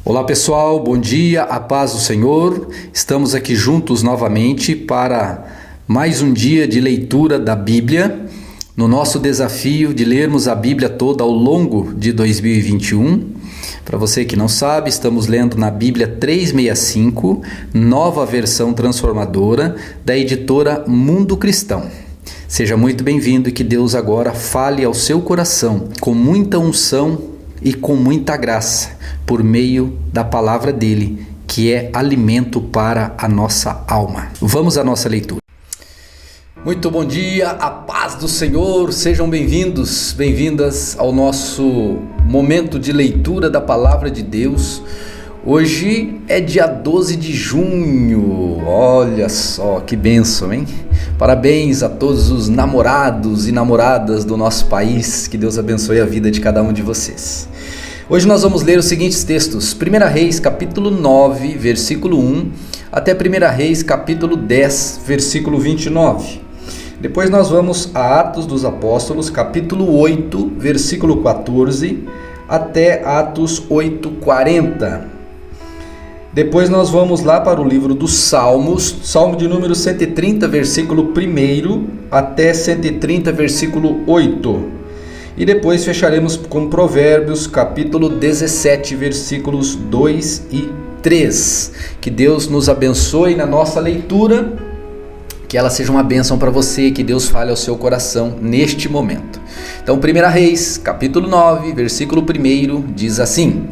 Olá pessoal, bom dia, a paz do Senhor. Estamos aqui juntos novamente para mais um dia de leitura da Bíblia, no nosso desafio de lermos a Bíblia toda ao longo de 2021. Para você que não sabe, estamos lendo na Bíblia 365, nova versão transformadora da editora Mundo Cristão. Seja muito bem-vindo e que Deus agora fale ao seu coração com muita unção e com muita graça, por meio da palavra dele, que é alimento para a nossa alma. Vamos à nossa leitura. Muito bom dia, a paz do Senhor, sejam bem-vindos, bem-vindas ao nosso momento de leitura da palavra de Deus. Hoje é dia 12 de junho, olha só que bênção, hein? Parabéns a todos os namorados e namoradas do nosso país, que Deus abençoe a vida de cada um de vocês. Hoje nós vamos ler os seguintes textos: 1 Reis capítulo 9, versículo 1, até 1 Reis capítulo 10, versículo 29. Depois nós vamos a Atos dos Apóstolos, capítulo 8, versículo 14, até Atos 8, 40. Depois nós vamos lá para o livro dos Salmos, Salmo de número 130, versículo 1 até 130, versículo 8. E depois fecharemos com Provérbios, capítulo 17, versículos 2 e 3. Que Deus nos abençoe na nossa leitura, que ela seja uma bênção para você, que Deus fale ao seu coração neste momento. Então, 1 Reis, capítulo 9, versículo 1, diz assim: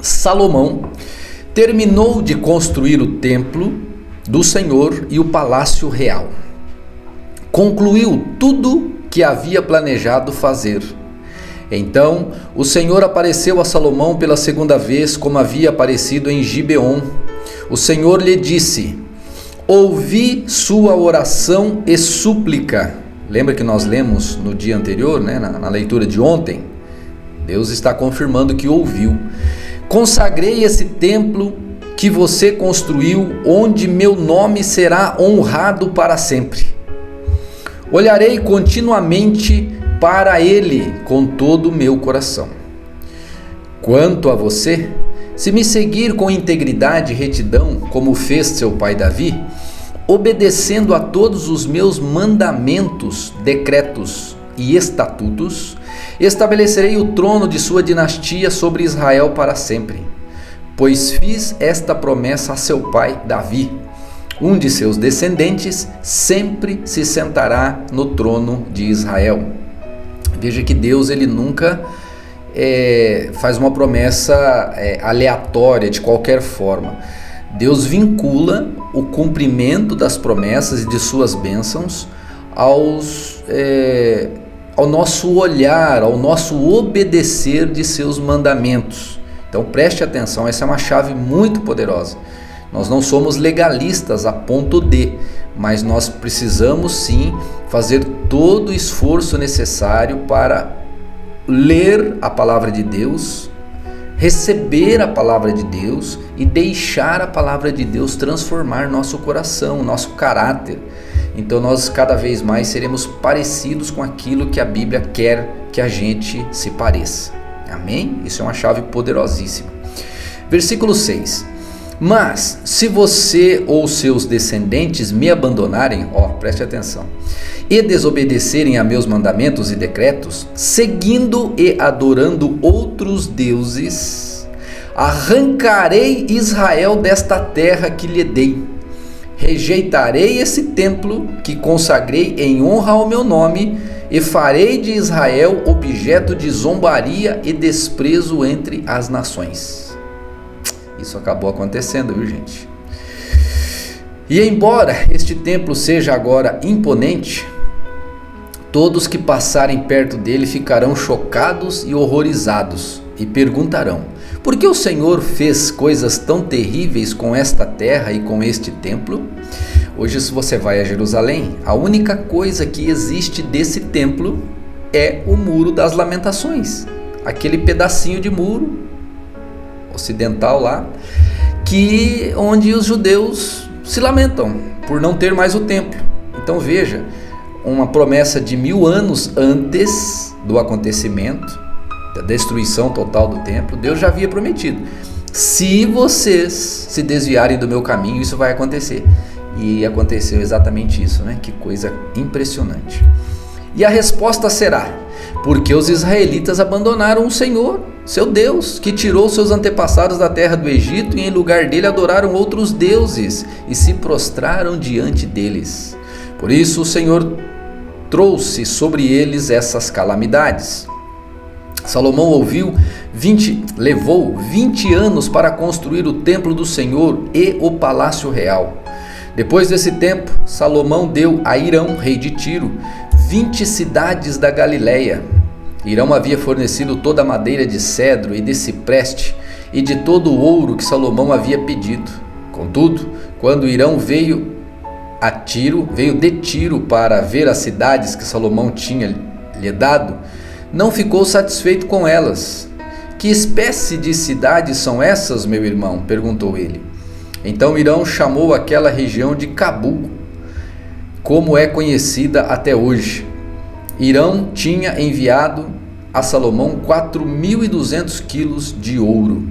Salomão terminou de construir o templo do Senhor e o palácio real. Concluiu tudo que havia planejado fazer. Então o Senhor apareceu a Salomão pela segunda vez, como havia aparecido em Gibeon. O Senhor lhe disse: ouvi sua oração e súplica. Lembra que nós lemos no dia anterior, na leitura de ontem? Deus está confirmando que ouviu. Consagrei esse templo que você construiu, onde meu nome será honrado para sempre. Olharei continuamente para ele com todo o meu coração. Quanto a você, se me seguir com integridade e retidão, como fez seu pai Davi, obedecendo a todos os meus mandamentos, decretos e estatutos, estabelecerei o trono de sua dinastia sobre Israel para sempre. Pois fiz esta promessa a seu pai Davi. Um de seus descendentes sempre se sentará no trono de Israel. Veja que Deus ele nunca faz uma promessa aleatória de qualquer forma. Deus vincula o cumprimento das promessas e de suas bênçãos ao nosso olhar, ao nosso obedecer de seus mandamentos. Então preste atenção, essa é uma chave muito poderosa. Nós não somos legalistas a ponto de, mas nós precisamos sim fazer todo o esforço necessário para ler a palavra de Deus, receber a palavra de Deus e deixar a palavra de Deus transformar nosso coração, nosso caráter. Então nós cada vez mais seremos parecidos com aquilo que a Bíblia quer que a gente se pareça. Amém? Isso é uma chave poderosíssima. Versículo 6. Mas se você ou seus descendentes me abandonarem, preste atenção, e desobedecerem a meus mandamentos e decretos, seguindo e adorando outros deuses, arrancarei Israel desta terra que lhe dei. Rejeitarei esse templo que consagrei em honra ao meu nome e farei de Israel objeto de zombaria e desprezo entre as nações. Isso acabou acontecendo, viu, gente? E embora este templo seja agora imponente, todos que passarem perto dele ficarão chocados e horrorizados e perguntarão: por que o Senhor fez coisas tão terríveis com esta terra e com este templo? Hoje, se você vai a Jerusalém, a única coisa que existe desse templo é o Muro das Lamentações, aquele pedacinho de muro ocidental lá, onde os judeus se lamentam por não ter mais o templo. Então veja, uma promessa de 1000 anos antes do acontecimento, da destruição total do templo, Deus já havia prometido: se vocês se desviarem do meu caminho, isso vai acontecer. E aconteceu exatamente isso, né? Que coisa impressionante. E a resposta será: porque os israelitas abandonaram o Senhor, seu Deus, que tirou seus antepassados da terra do Egito, e em lugar dele adoraram outros deuses e se prostraram diante deles. Por isso o Senhor trouxe sobre eles essas calamidades. Salomão levou 20 anos para construir o templo do Senhor e o palácio real. Depois desse tempo, Salomão deu a Hirão, rei de Tiro, 20 cidades da Galileia. Hirão havia fornecido toda a madeira de cedro e de cipreste e de todo o ouro que Salomão havia pedido. Contudo, quando Hirão veio de Tiro para ver as cidades que Salomão tinha lhe dado, não ficou satisfeito com elas. Que espécie de cidades são essas, meu irmão? Perguntou ele. Então Hirão chamou aquela região de Cabu, como é conhecida até hoje. Hirão tinha enviado a Salomão 4.200 quilos de ouro.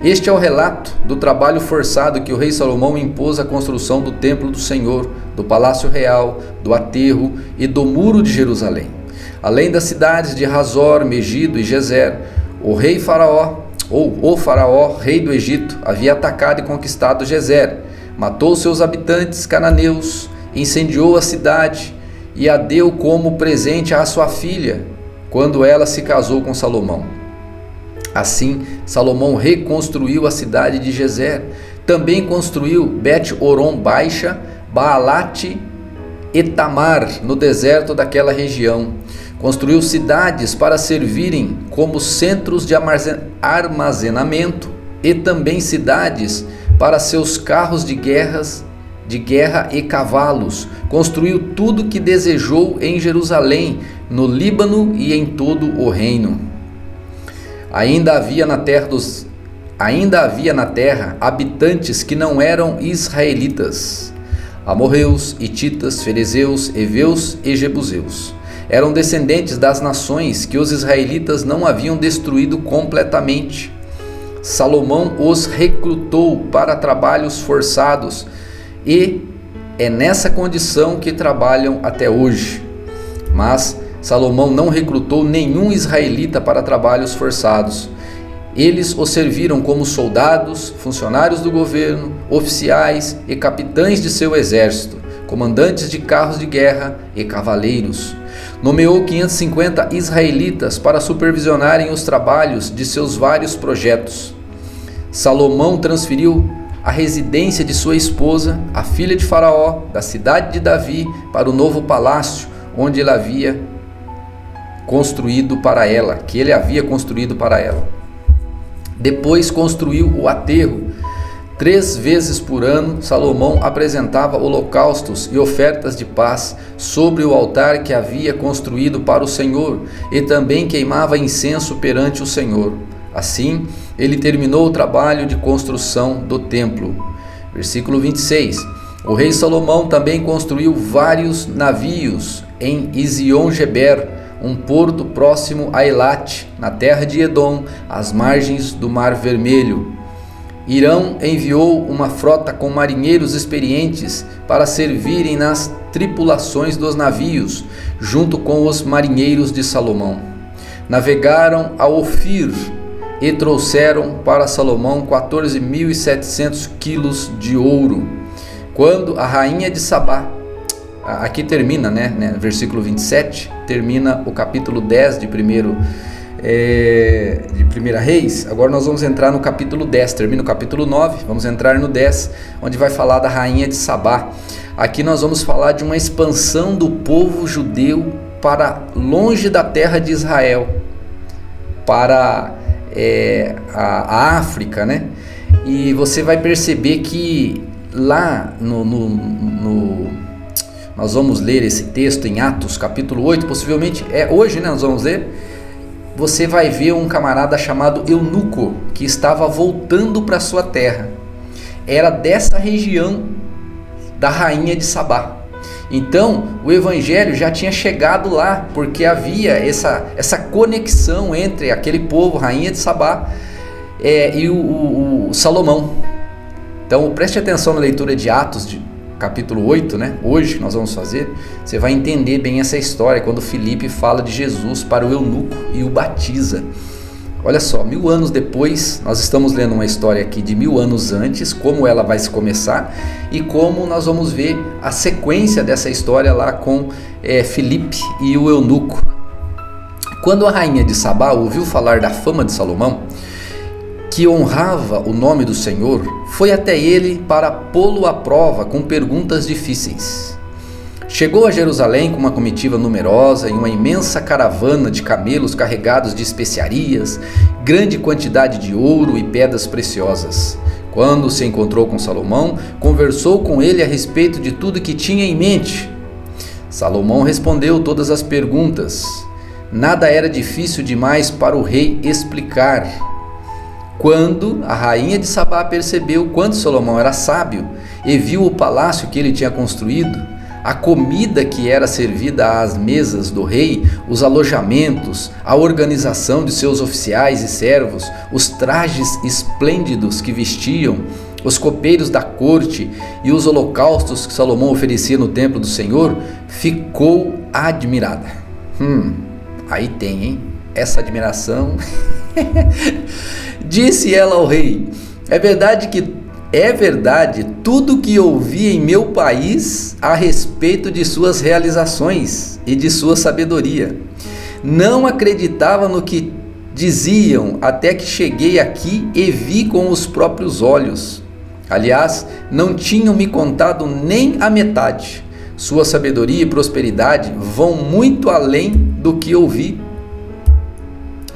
Este é o relato do trabalho forçado que o rei Salomão impôs à construção do templo do Senhor, do palácio real, do aterro e do muro de Jerusalém. Além das cidades de Hazor, Megido e Gezer, o faraó, rei do Egito, havia atacado e conquistado Gezer, matou seus habitantes cananeus, incendiou a cidade e a deu como presente à sua filha, quando ela se casou com Salomão. Assim, Salomão reconstruiu a cidade de Gezer. Também construiu Bet-Horon Baixa, Baalate e Tamar, no deserto daquela região. Construiu cidades para servirem como centros de armazenamento e também cidades para seus carros de guerra e cavalos. Construiu tudo que desejou em Jerusalém, no Líbano e em todo o reino. Ainda havia na terra habitantes que não eram israelitas: amorreus, hititas, ferezeus, heveus e jebuseus. Eram descendentes das nações que os israelitas não haviam destruído completamente. Salomão os recrutou para trabalhos forçados e é nessa condição que trabalham até hoje. Mas Salomão não recrutou nenhum israelita para trabalhos forçados. Eles o serviram como soldados, funcionários do governo, oficiais e capitães de seu exército, comandantes de carros de guerra e cavaleiros. Nomeou 550 israelitas para supervisionarem os trabalhos de seus vários projetos. Salomão transferiu a residência de sua esposa, a filha de Faraó, da cidade de Davi, para o novo palácio, onde ele havia construído para ela, Depois construiu o aterro. 3 vezes por ano, Salomão apresentava holocaustos e ofertas de paz sobre o altar que havia construído para o Senhor, e também queimava incenso perante o Senhor. Assim, ele terminou o trabalho de construção do templo. Versículo 26. O rei Salomão também construiu vários navios em Ezion-Geber, um porto próximo a Elate, na terra de Edom, às margens do Mar Vermelho. Hirão enviou uma frota com marinheiros experientes para servirem nas tripulações dos navios, junto com os marinheiros de Salomão. Navegaram a Ofir e trouxeram para Salomão 14.700 quilos de ouro. Quando a rainha de Sabá, aqui termina, versículo 27, termina o capítulo 10 de 1 Reis. Agora nós vamos entrar no capítulo 10, termina o capítulo 9, vamos entrar no 10, onde vai falar da rainha de Sabá. Aqui nós vamos falar de uma expansão do povo judeu para longe da terra de Israel, para a África, E você vai perceber que lá nós vamos ler esse texto em Atos capítulo 8, possivelmente é hoje, nós vamos ler. Você vai ver um camarada chamado Eunuco, que estava voltando para sua terra. Era dessa região da rainha de Sabá. Então o evangelho já tinha chegado lá, porque havia essa conexão entre aquele povo, rainha de Sabá, e o Salomão. Então preste atenção na leitura de Atos, capítulo 8, né? Hoje que nós vamos fazer, você vai entender bem essa história, quando Filipe fala de Jesus para o eunuco e o batiza. Olha só, 1000 anos depois, nós estamos lendo uma história aqui de 1000 anos antes, como ela vai se começar e como nós vamos ver a sequência dessa história lá com Filipe e o eunuco. Quando a rainha de Sabá ouviu falar da fama de Salomão, que honrava o nome do Senhor, foi até ele para pô-lo à prova com perguntas difíceis. Chegou a Jerusalém com uma comitiva numerosa e uma imensa caravana de camelos carregados de especiarias, grande quantidade de ouro e pedras preciosas. Quando se encontrou com Salomão, conversou com ele a respeito de tudo que tinha em mente. Salomão respondeu todas as perguntas. Nada era difícil demais para o rei explicar. Quando a rainha de Sabá percebeu quanto Salomão era sábio e viu o palácio que ele tinha construído, a comida que era servida às mesas do rei, os alojamentos, a organização de seus oficiais e servos, os trajes esplêndidos que vestiam, os copeiros da corte e os holocaustos que Salomão oferecia no templo do Senhor, ficou admirada. Aí tem, hein? Essa admiração. Disse ela ao rei: é verdade tudo que ouvi em meu país a respeito de suas realizações e de sua sabedoria. Não acreditava no que diziam até que cheguei aqui e vi com os próprios olhos. Aliás, não tinham me contado nem a metade. Sua sabedoria e prosperidade vão muito além do que ouvi.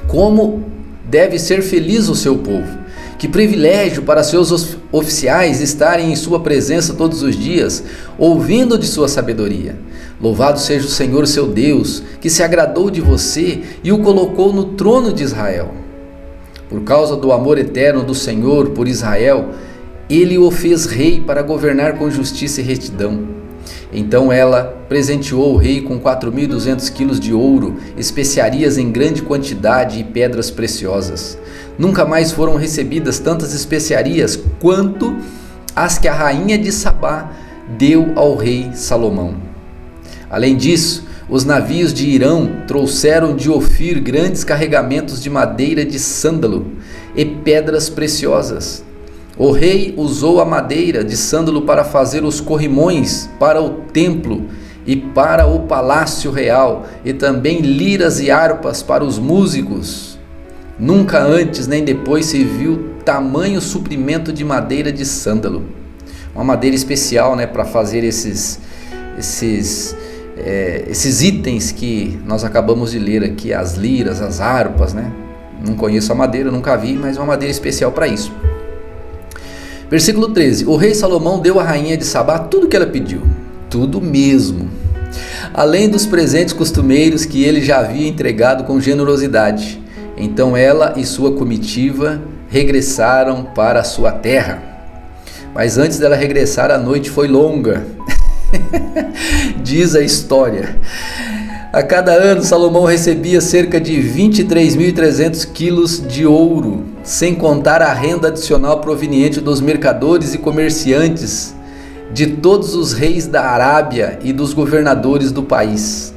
Como deve ser feliz o seu povo. Que privilégio para seus oficiais estarem em sua presença todos os dias, ouvindo de sua sabedoria. Louvado seja o Senhor seu Deus, que se agradou de você e o colocou no trono de Israel. Por causa do amor eterno do Senhor por Israel, ele o fez rei para governar com justiça e retidão. Então ela presenteou o rei com 4.200 quilos de ouro, especiarias em grande quantidade e pedras preciosas. Nunca mais foram recebidas tantas especiarias quanto as que a rainha de Sabá deu ao rei Salomão. Além disso, os navios de Irão trouxeram de Ofir grandes carregamentos de madeira de sândalo e pedras preciosas. O rei usou a madeira de sândalo para fazer os corrimões para o templo e para o palácio real, e também liras e harpas para os músicos. Nunca antes nem depois se viu tamanho suprimento de madeira de sândalo. Uma madeira especial, para fazer esses itens que nós acabamos de ler aqui, as liras, as harpas, Não conheço a madeira, nunca vi, mas uma madeira especial para isso. Versículo 13. O rei Salomão deu à rainha de Sabá tudo o que ela pediu, tudo mesmo, além dos presentes costumeiros que ele já havia entregado com generosidade. Então ela e sua comitiva regressaram para a sua terra. Mas antes dela regressar, a noite foi longa. Diz a história. A cada ano, Salomão recebia cerca de 23.300 quilos de ouro, sem contar a renda adicional proveniente dos mercadores e comerciantes, de todos os reis da Arábia e dos governadores do país.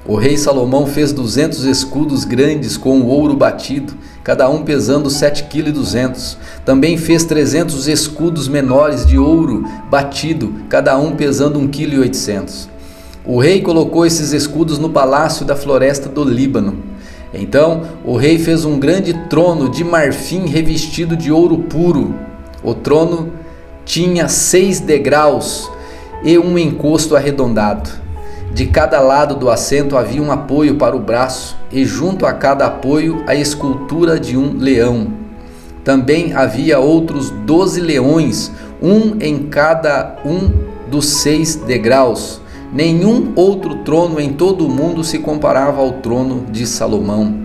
O rei Salomão fez 200 escudos grandes com ouro batido, cada um pesando 7,2 kg. Também fez 300 escudos menores de ouro batido, cada um pesando 1,8 kg. O rei colocou esses escudos no palácio da floresta do Líbano. Então o rei fez um grande trono de marfim revestido de ouro puro. O trono tinha 6 degraus e um encosto arredondado. De cada lado do assento havia um apoio para o braço, e junto a cada apoio a escultura de um leão. Também havia outros 12 leões, um em cada um dos 6 degraus. Nenhum outro trono em todo o mundo se comparava ao trono de Salomão.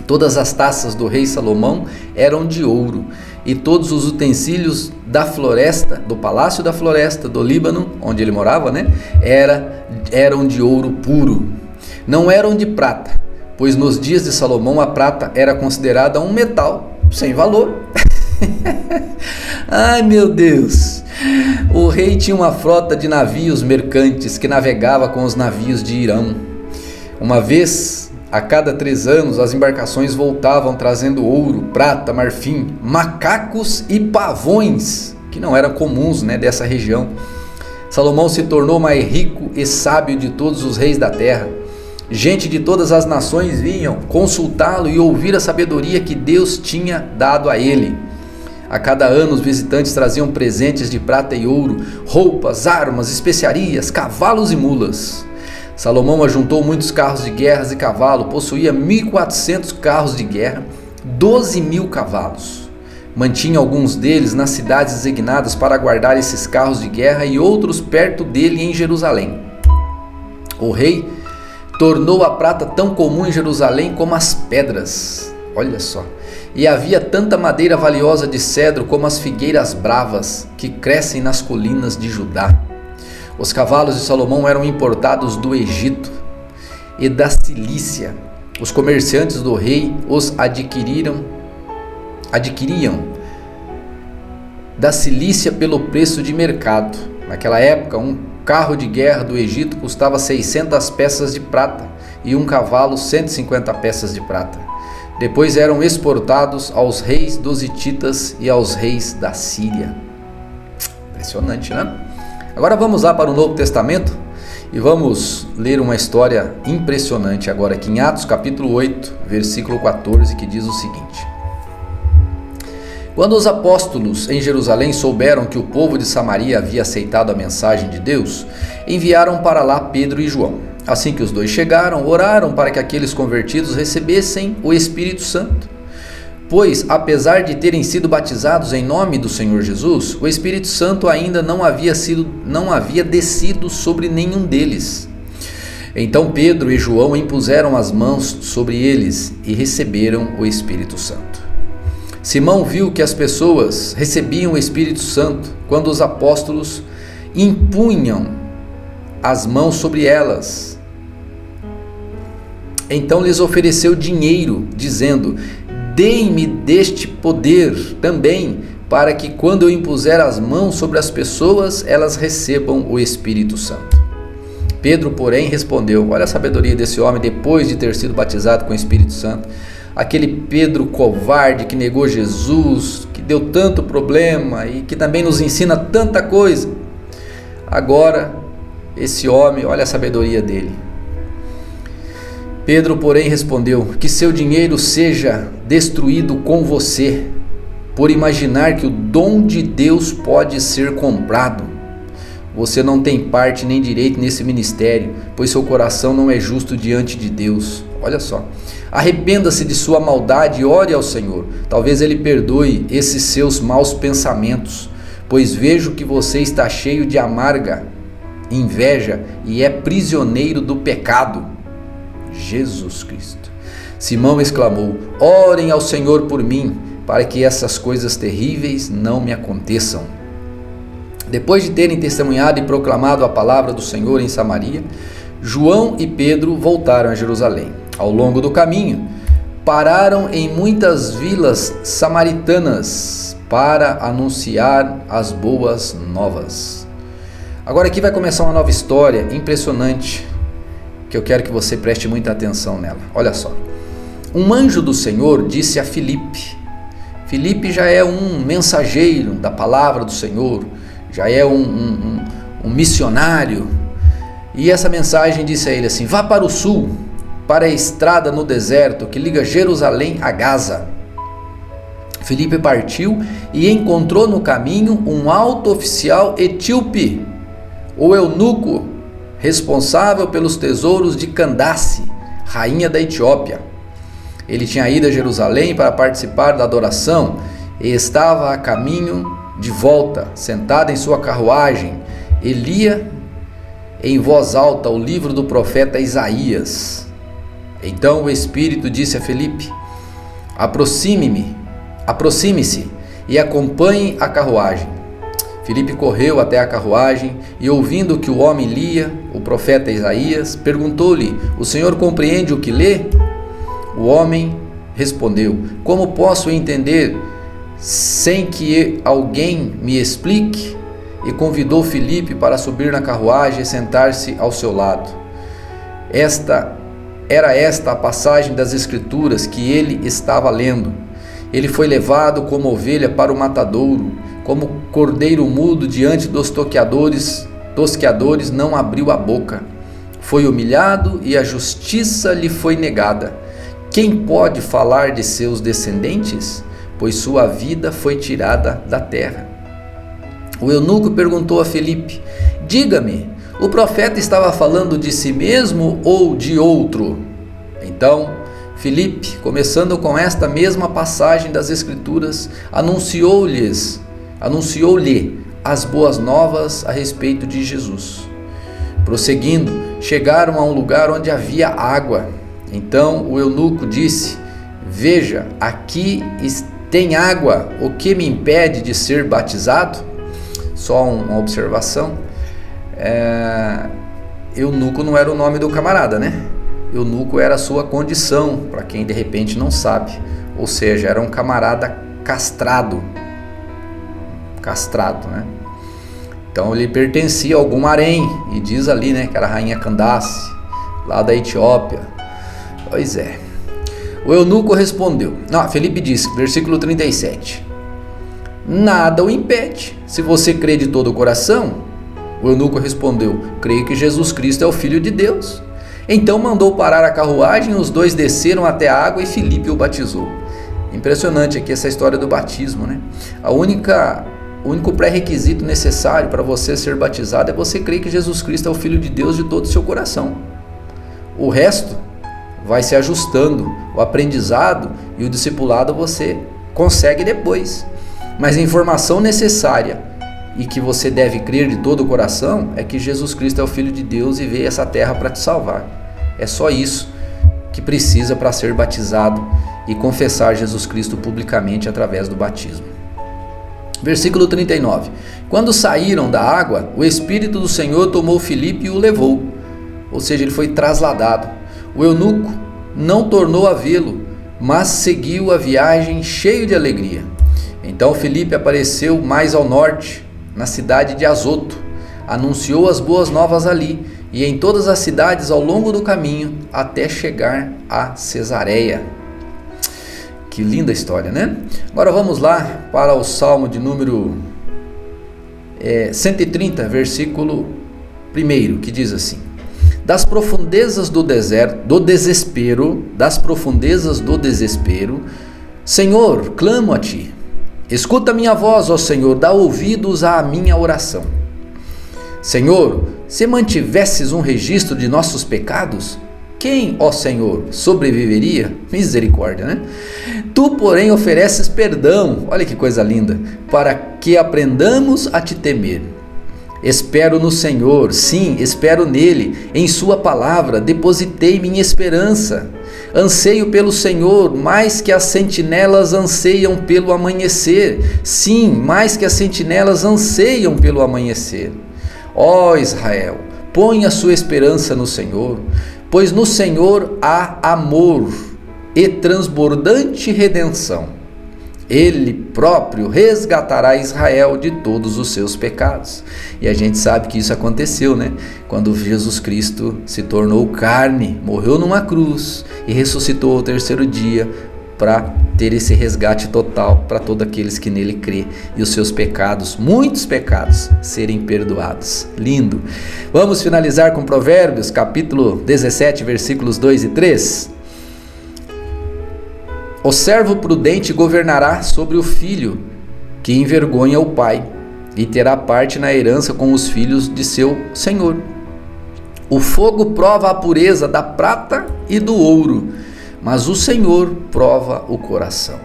Todas as taças do rei Salomão eram de ouro, e todos os utensílios da floresta, do palácio da floresta do Líbano, onde ele morava, né, eram de ouro puro. Não eram de prata, pois nos dias de Salomão a prata era considerada um metal sem valor. Ai, meu Deus! O rei tinha uma frota de navios mercantes que navegava com os navios de Irão. Uma vez a cada 3 anos, as embarcações voltavam trazendo ouro, prata, marfim, macacos e pavões, que não eram comuns, né, dessa região. Salomão se tornou mais rico e sábio de todos os reis da terra. Gente de todas as nações vinham consultá-lo e ouvir a sabedoria que Deus tinha dado a ele. A cada ano os visitantes traziam presentes de prata e ouro, roupas, armas, especiarias, cavalos e mulas. Salomão ajuntou muitos carros de guerra e cavalo, possuía 1.400 carros de guerra, 12.000 cavalos. Mantinha alguns deles nas cidades designadas para guardar esses carros de guerra e outros perto dele em Jerusalém. O rei tornou a prata tão comum em Jerusalém como as pedras. Olha só. E havia tanta madeira valiosa de cedro como as figueiras bravas que crescem nas colinas de Judá. Os cavalos de Salomão eram importados do Egito e da Cilícia. Os comerciantes do rei os adquiriam da Cilícia pelo preço de mercado. Naquela época, um carro de guerra do Egito custava 600 peças de prata e um cavalo 150 peças de prata. Depois eram exportados aos reis dos hititas e aos reis da Síria. Impressionante, né? Agora vamos lá para o Novo Testamento e vamos ler uma história impressionante agora aqui em Atos capítulo 8, versículo 14, que diz o seguinte: Quando os apóstolos em Jerusalém souberam que o povo de Samaria havia aceitado a mensagem de Deus, enviaram para lá Pedro e João. Assim que os dois chegaram, oraram para que aqueles convertidos recebessem o Espírito Santo. Pois, apesar de terem sido batizados em nome do Senhor Jesus, o Espírito Santo ainda não havia descido sobre nenhum deles. Então Pedro e João impuseram as mãos sobre eles e receberam o Espírito Santo. Simão viu que as pessoas recebiam o Espírito Santo quando os apóstolos impunham as mãos sobre elas. Então lhes ofereceu dinheiro, dizendo: Deem-me deste poder também, para que quando eu impuser as mãos sobre as pessoas, elas recebam o Espírito Santo. Pedro, porém, respondeu: olha a sabedoria desse homem depois de ter sido batizado com o Espírito Santo. Aquele Pedro covarde que negou Jesus, que deu tanto problema e que também nos ensina tanta coisa. Agora, esse homem, olha a sabedoria dele. Pedro, porém, respondeu: que seu dinheiro seja destruído com você, por imaginar que o dom de Deus pode ser comprado. Você não tem parte nem direito nesse ministério, pois seu coração não é justo diante de Deus. Olha só. Arrependa-se de sua maldade e ore ao Senhor. Talvez Ele perdoe esses seus maus pensamentos, pois vejo que você está cheio de amarga inveja e é prisioneiro do pecado. Jesus Cristo. Simão exclamou: orem ao Senhor por mim, para que essas coisas terríveis não me aconteçam. Depois de terem testemunhado e proclamado a palavra do Senhor em Samaria, João e Pedro voltaram a Jerusalém. Ao longo do caminho, pararam em muitas vilas samaritanas para anunciar as boas novas. Agora aqui vai começar uma nova história impressionante, que eu quero que você preste muita atenção nela. Olha só. Um anjo do Senhor disse a Filipe. Filipe já é um mensageiro da palavra do Senhor, já é um missionário. E essa mensagem disse a ele assim: vá para o sul, para a estrada no deserto que liga Jerusalém a Gaza. Filipe partiu e encontrou no caminho um alto oficial etíope, o eunuco, responsável pelos tesouros de Candace, rainha da Etiópia. Ele tinha ido a Jerusalém para participar da adoração e estava a caminho de volta, sentado em sua carruagem. Ele lia em voz alta o livro do profeta Isaías. Então o Espírito disse a Filipe: aproxime-se e acompanhem a carruagem. Filipe correu até a carruagem e, ouvindo o que o homem lia, o profeta Isaías, perguntou-lhe: o senhor compreende o que lê? O homem respondeu: como posso entender sem que alguém me explique? E convidou Filipe para subir na carruagem e sentar-se ao seu lado. Era esta a passagem das Escrituras que ele estava lendo. Ele foi levado como ovelha para o matadouro, como cordeiro mudo diante dos tosqueadores não abriu a boca. Foi humilhado e a justiça lhe foi negada. Quem pode falar de seus descendentes? Pois sua vida foi tirada da terra. O eunuco perguntou a Filipe: diga-me, o profeta estava falando de si mesmo ou de outro? Então, Filipe, começando com esta mesma passagem das Escrituras, anunciou-lhe as boas novas a respeito de Jesus. Prosseguindo, chegaram a um lugar onde havia água. Então o eunuco disse: veja, aqui tem água, o que me impede de ser batizado? Só uma observação, eunuco não era o nome do camarada, né? Eunuco era a sua condição, para quem de repente não sabe, ou seja, era um camarada castrado, né? Então ele pertencia a algum harém, e diz ali, né, que era a rainha Candace, lá da Etiópia. Pois é. O eunuco respondeu, Filipe disse, versículo 37, nada o impede, se você crê de todo o coração. O eunuco respondeu, creio que Jesus Cristo é o Filho de Deus. Então mandou parar a carruagem, os dois desceram até a água e Filipe o batizou. Impressionante aqui essa história do batismo, né? O único pré-requisito necessário para você ser batizado é você crer que Jesus Cristo é o Filho de Deus de todo o seu coração. O resto vai se ajustando, o aprendizado e o discipulado você consegue depois. Mas a informação necessária e que você deve crer de todo o coração é que Jesus Cristo é o Filho de Deus e veio a essa terra para te salvar. É só isso que precisa para ser batizado e confessar Jesus Cristo publicamente através do batismo. Versículo 39. Quando saíram da água, o Espírito do Senhor tomou Filipe e o levou. Ou seja, ele foi trasladado. O eunuco não tornou a vê-lo, mas seguiu a viagem cheio de alegria. Então Filipe apareceu mais ao norte, na cidade de Azoto, anunciou as boas novas ali e em todas as cidades ao longo do caminho até chegar a Cesareia. Que linda história, né? Agora vamos lá para o Salmo de número 130, versículo 1, que diz assim: das profundezas do desespero, Senhor, clamo a ti. Escuta minha voz, ó Senhor, dá ouvidos à minha oração. Senhor, se mantivesses um registro de nossos pecados, quem, ó Senhor, sobreviveria? Misericórdia, né? Tu, porém, ofereces perdão, olha que coisa linda, para que aprendamos a te temer. Espero no Senhor, sim, espero nele, em sua palavra depositei minha esperança. Anseio pelo Senhor, mais que as sentinelas anseiam pelo amanhecer. Sim, mais que as sentinelas anseiam pelo amanhecer. Ó Israel, põe a sua esperança no Senhor, pois no Senhor há amor e transbordante redenção. Ele próprio resgatará Israel de todos os seus pecados. E a gente sabe que isso aconteceu, né? Quando Jesus Cristo se tornou carne, morreu numa cruz e ressuscitou ao terceiro dia para ter esse resgate total para todos aqueles que nele crê e os seus pecados, muitos pecados, serem perdoados. Lindo! Vamos finalizar com Provérbios, capítulo 17, versículos 2 e 3. O servo prudente governará sobre o filho que envergonha o pai, e terá parte na herança com os filhos de seu senhor. O fogo prova a pureza da prata e do ouro, mas o Senhor prova o coração.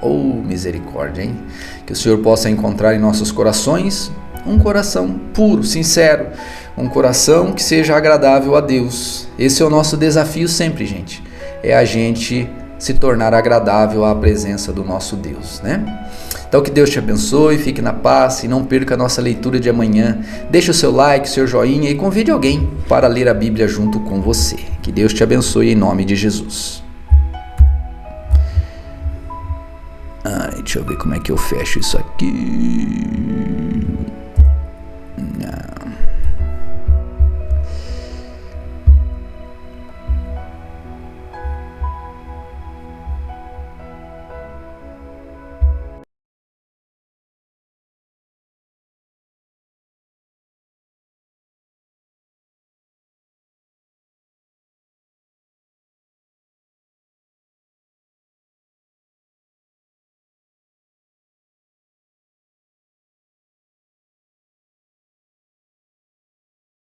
Oh, misericórdia, hein? Que o Senhor possa encontrar em nossos corações um coração puro, sincero, um coração que seja agradável a Deus. Esse é o nosso desafio sempre, gente. É a gente se tornar agradável à presença do nosso Deus, né? Então que Deus te abençoe, fique na paz e não perca a nossa leitura de amanhã. Deixe o seu like, seu joinha e convide alguém para ler a Bíblia junto com você. Que Deus te abençoe em nome de Jesus. Deixa eu ver como é que eu fecho isso aqui.